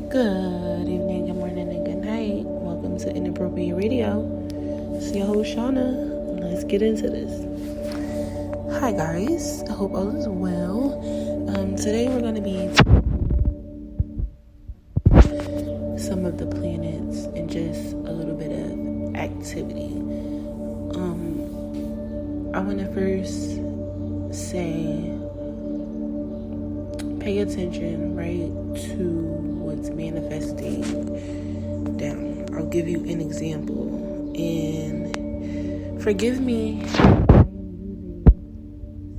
Good evening, good morning, and good night. Welcome to Inappropriate Radio. It's your host, Shauna. Let's get into this. Hi, guys. I hope all is well. Today we're going to be some of the planets and just a little bit of activity. I want to first say, pay attention, right, to what's manifesting down. I'll give you an example, and forgive me if I'm using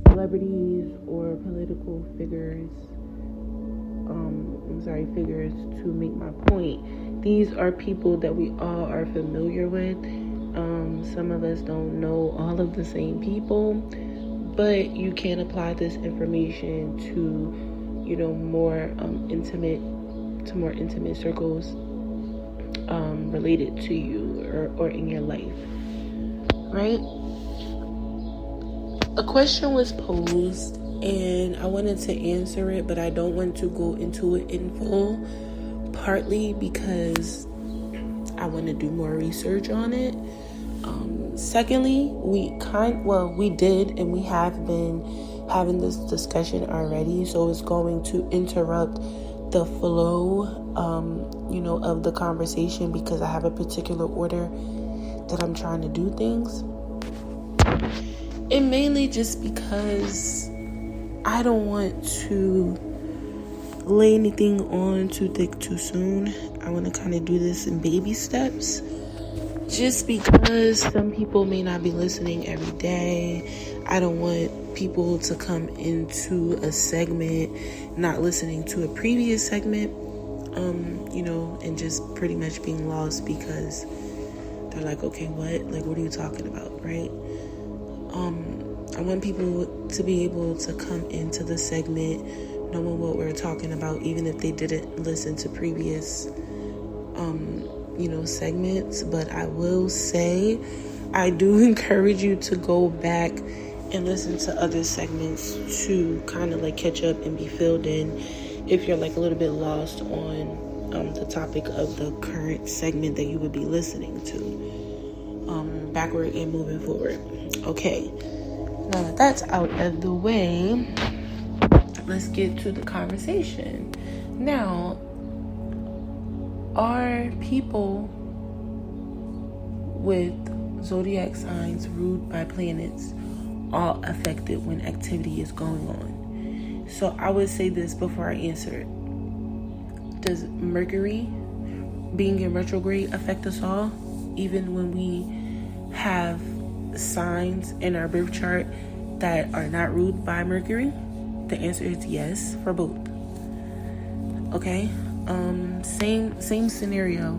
celebrities or political figures, figures to make my point. These are people that we all are familiar with. Some of us don't know all of the same people, but you can apply this information to more intimate circles related to you or in your life, right? A question was posed and I wanted to answer it, but I don't want to go into it in full, partly because I want to do more research on it. Secondly, we did and we have been having this discussion already, so it's going to interrupt the flow of the conversation because I have a particular order that I'm trying to do things, and mainly just because I don't want to lay anything on too thick too soon. I want to kind of do this in baby steps, just because some people may not be listening every day. I don't want people to come into a segment not listening to a previous segment, and just pretty much being lost because they're like, okay, what are you talking about, right? I want people to be able to come into the segment knowing what we're talking about, even if they didn't listen to previous segments. But I will say, I do encourage you to go back and listen to other segments to kind of like catch up and be filled in if you're like a little bit lost on the topic of the current segment that you would be listening to, backward and moving forward. Okay, now that that's out of the way, let's get to the conversation. Now, are people with zodiac signs ruled by planets all affected when activity is going on? So I would say this before I answer it. Does Mercury being in retrograde affect us all, even when we have signs in our birth chart that are not ruled by Mercury? The answer is yes for both. Okay, same scenario,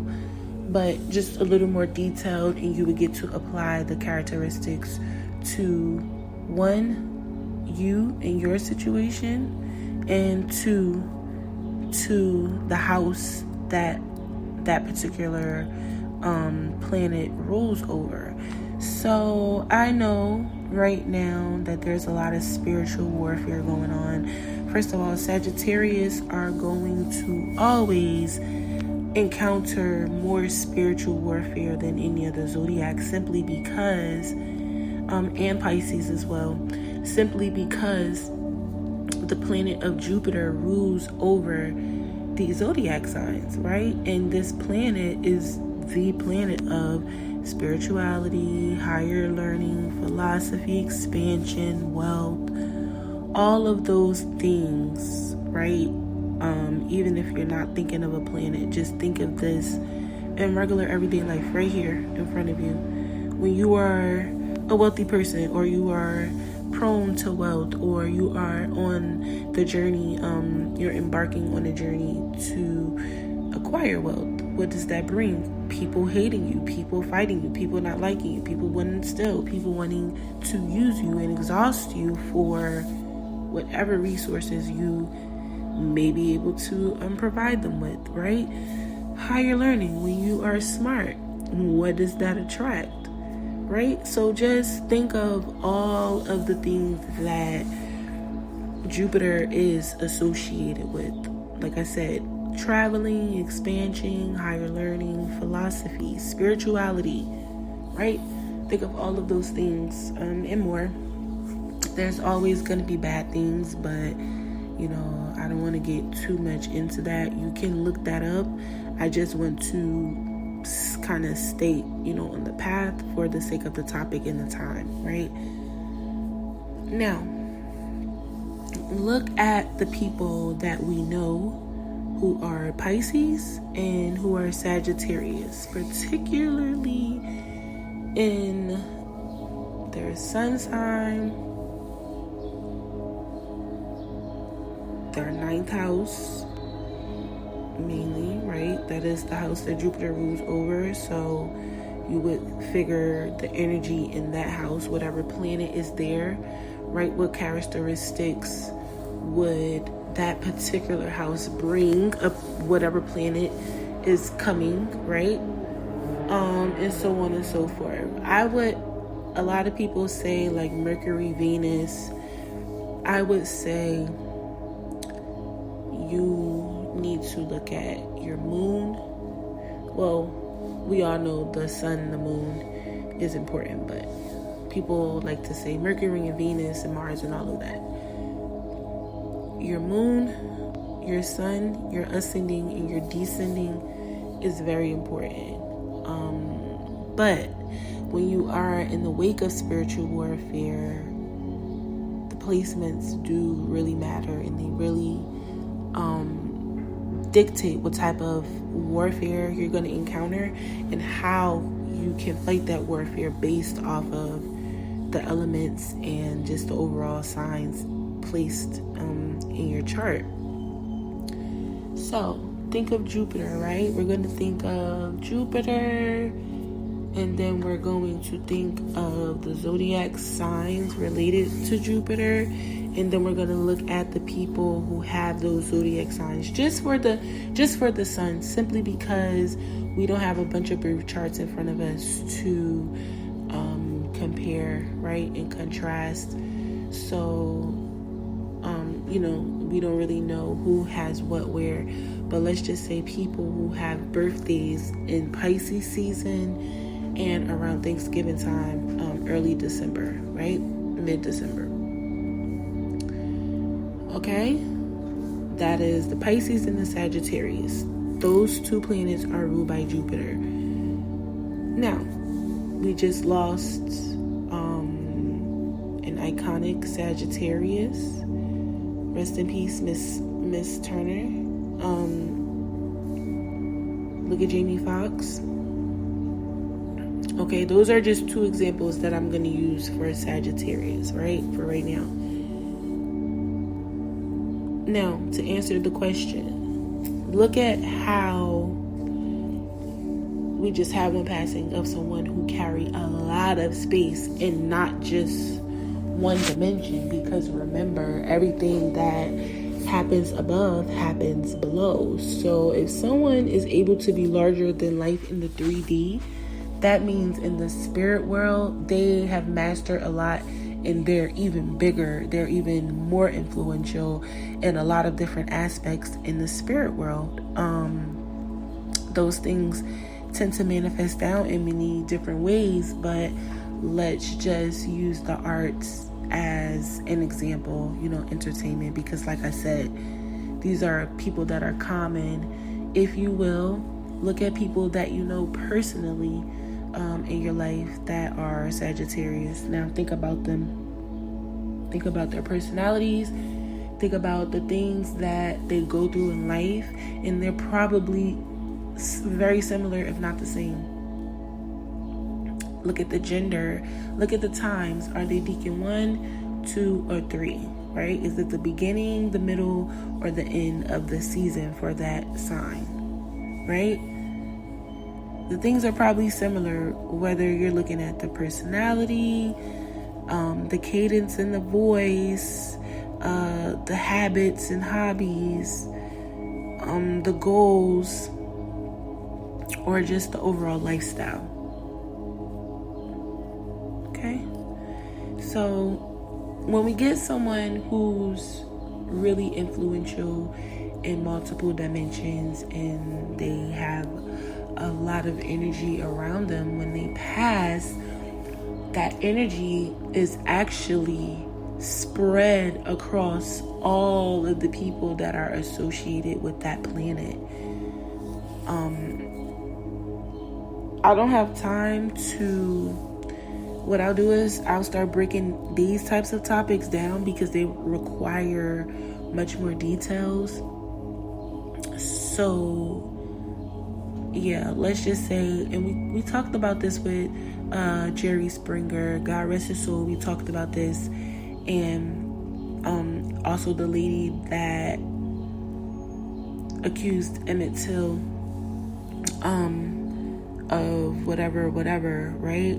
but just a little more detailed, and you would get to apply the characteristics to one, you and your situation, and two, to the house that particular planet rules over. So I know right now that there's a lot of spiritual warfare going on. First of all, Sagittarius are going to always encounter more spiritual warfare than any other zodiac, simply because, and Pisces as well, simply because the planet of Jupiter rules over the zodiac signs, right? And this planet is the planet of spirituality, higher learning, philosophy, expansion, wealth, all of those things, right? Even if you're not thinking of a planet, just think of this in regular everyday life right here in front of you. When you are a wealthy person, or you are prone to wealth, or you are on the journey, you're embarking on a journey to acquire wealth, what does that bring? People hating you, people fighting you, people not liking you, people wanting to steal, people wanting to use you and exhaust you for whatever resources you may be able to provide them with, right? Higher learning, when you are smart, what does that attract, right? So just think of all of the things that Jupiter is associated with. Like I said, traveling, expansion, higher learning, philosophy, spirituality, right? Think of all of those things and more. There's always going to be bad things, but I don't want to get too much into that. You can look that up. I just want to kind of state, on the path for the sake of the topic and the time, right? Now, look at the people that we know who are Pisces and who are Sagittarius, particularly in their sun sign, their ninth house, mainly, right? That is the house that Jupiter rules over. So you would figure the energy in that house, whatever planet is there, right? What characteristics would that particular house bring up, whatever planet is coming, right? And so on and so forth. A lot of people say like Mercury, Venus. I would say you need to look at your moon. Well, we all know the sun and the moon is important, but people like to say Mercury and Venus and Mars and all of that. Your moon, your sun, your ascending, and your descending is very important. But when you are in the wake of spiritual warfare, the placements do really matter, and they really dictate what type of warfare you're going to encounter and how you can fight that warfare based off of the elements and just the overall signs placed in your chart. So think of Jupiter, right? We're going to think of Jupiter, and then we're going to think of the zodiac signs related to Jupiter, and then we're going to look at the people who have those zodiac signs just for the sun, simply because we don't have a bunch of birth charts in front of us to compare, right, and contrast. So we don't really know who has what where, but let's just say people who have birthdays in Pisces season and around Thanksgiving time, early December, right? Mid-December. Okay? That is the Pisces and the Sagittarius. Those two planets are ruled by Jupiter. Now, we just lost an iconic Sagittarius. Rest in peace, Miss Turner. Look at Jamie Foxx. Okay, those are just two examples that I'm going to use for Sagittarius, right? For right now. Now, to answer the question, look at how we just had one passing of someone who carried a lot of space and not just one dimension, because remember, everything that happens above happens below. So if someone is able to be larger than life in the 3D, that means in the spirit world, they have mastered a lot, and they're even bigger, they're even more influential in a lot of different aspects in the spirit world. Those things tend to manifest down in many different ways, but let's just use the arts as an example, entertainment, because like I said, these are people that are common, if you will. Look at people that you know personally in your life that are Sagittarius. Now think about them. Think about their personalities. Think about the things that they go through in life, and they're probably very similar, if not the same. Look at the gender. Look at the times. Are they Deacon 1, 2, or 3? Right? Is it the beginning, the middle, or the end of the season for that sign? Right? The things are probably similar, whether you're looking at the personality, the cadence in the voice, the habits and hobbies, the goals, or just the overall lifestyle. Okay? So when we get someone who's really influential in multiple dimensions, and they have a lot of energy around them. When they pass, that energy is actually spread across all of the people that are associated with that planet. I don't have time to, what I'll do is I'll start breaking these types of topics down because they require much more details. So yeah, let's just say, and we talked about this with Jerry Springer, God rest his soul. We talked about this, and also the lady that accused Emmett Till of whatever, right?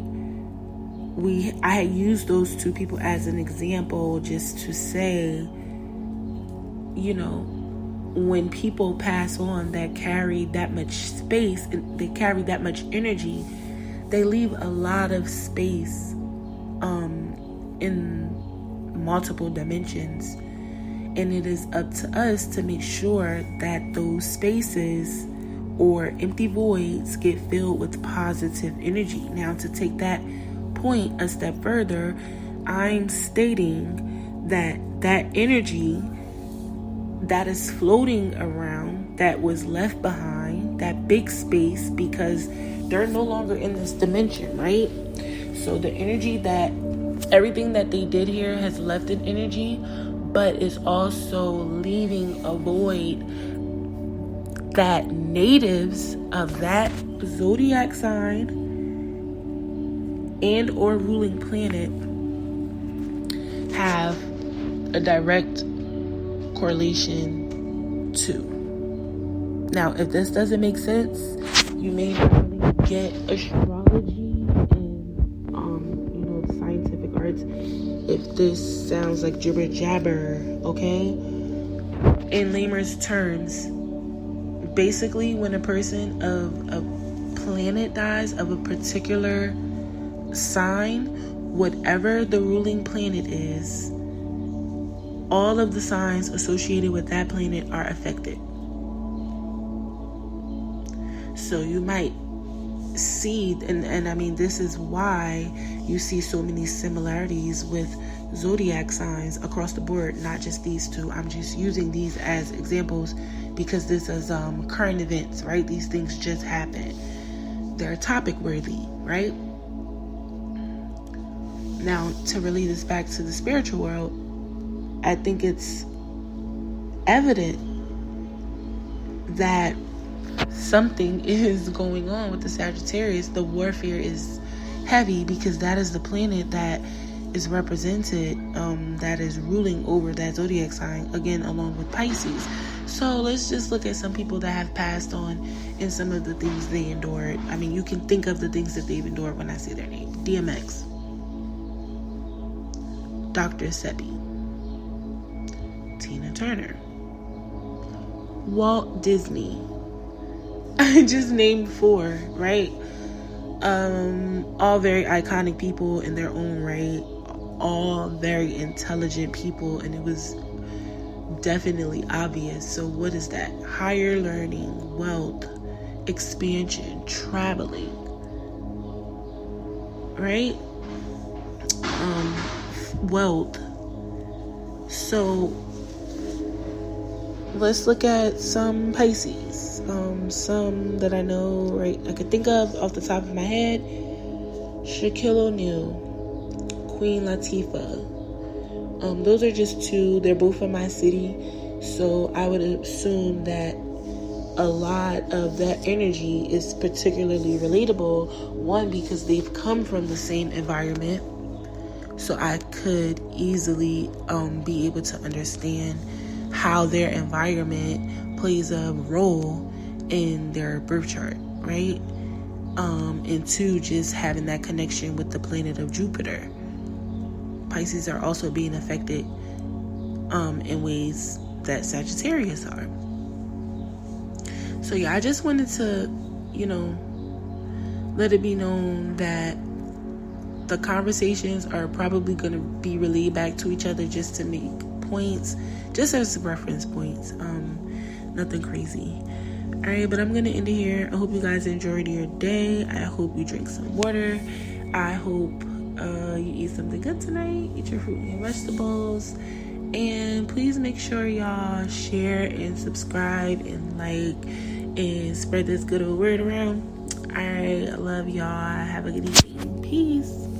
I had used those two people as an example just to say, when people pass on that carry that much space and they carry that much energy, they leave a lot of space in multiple dimensions. And it is up to us to make sure that those spaces or empty voids get filled with positive energy. Now, to take that point a step further, I'm stating that energy that is floating around, that was left behind, that big space, because they're no longer in this dimension, right? So the energy, that everything that they did here has left an energy, but is also leaving a void that natives of that zodiac sign and or ruling planet have a direct correlation to. Now, if this doesn't make sense, you may not really get astrology and the scientific arts if this sounds like jibber jabber, okay? In layman's terms, basically when a person of a planet dies of a particular sign, whatever the ruling planet is, all of the signs associated with that planet are affected. So you might see, and I mean, this is why you see so many similarities with zodiac signs across the board, not just these two. I'm just using these as examples because this is current events, right? These things just happen. They're topic worthy, right? Now, to relate this back to the spiritual world, I think it's evident that something is going on with the Sagittarius. The warfare is heavy because that is the planet that is represented, that is ruling over that zodiac sign, again, along with Pisces. So let's just look at some people that have passed on and some of the things they endured. I mean, you can think of the things that they've endured when I say their name. DMX, Dr. Sebi, Tina Turner, Walt Disney. I just named 4, right? All very iconic people in their own right, all very intelligent people, and it was definitely obvious. So what is that? Higher learning, wealth, expansion, traveling, right? Wealth. So let's look at some Pisces. Some that I know, right, I could think of off the top of my head: Shaquille O'Neal, Queen Latifah. Those are just 2. They're both from my city, so I would assume that a lot of that energy is particularly relatable. One, because they've come from the same environment, so I could easily be able to understand how their environment plays a role in their birth chart, right? And 2, just having that connection with the planet of Jupiter. Pisces are also being affected in ways that Sagittarius are. So yeah, I just wanted to, let it be known that the conversations are probably going to be relayed back to each other just to make points, just as reference points. Nothing crazy. All right, but I'm gonna end it here. I hope you guys enjoyed your day. I hope you drink some water. I hope you eat something good tonight. Eat your fruit and your vegetables. And please make sure y'all share and subscribe and like and spread this good old word around. I love y'all. Have a good evening. Peace.